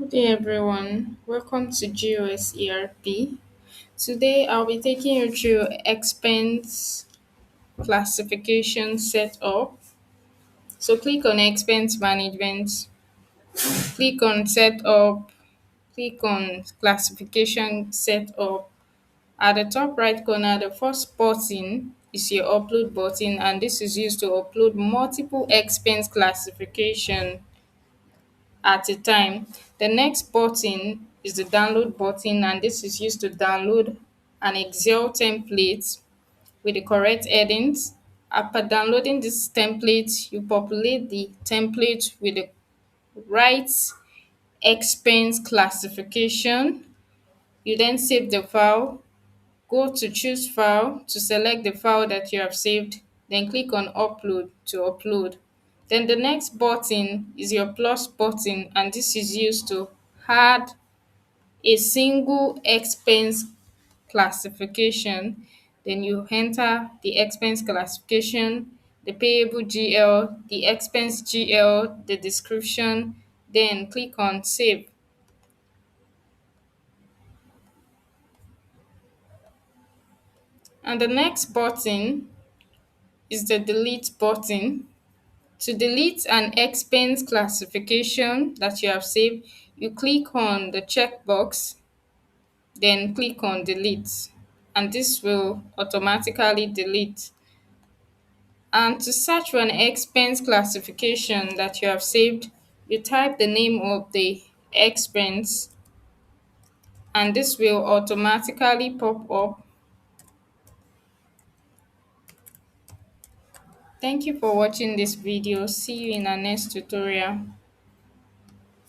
Good day, everyone. Welcome to GOS ERP. Today, I'll be taking you through expense classification setup. So, click on expense management, click on setup, click on classification setup. At the top right corner, the first button is your upload button, and this is used to upload multiple expense classification at a time. The next button is the download button, and this is used to download an Excel template with the correct headings. After downloading this template, you populate the template with the right expense classification. You then save the file, go to choose file to select the file that you have saved, then click on upload to upload. Then the next button is your plus button, and this is used to add a single expense classification. Then you enter the expense classification, the payable GL, the expense GL, the description, then click on save. And the next button is the delete button. To delete an expense classification that you have saved, you click on the checkbox, then click on delete, and this will automatically delete. And to search for an expense classification that you have saved, you type the name of the expense, and this will automatically pop up. Thank you for watching this video. See you in our next tutorial.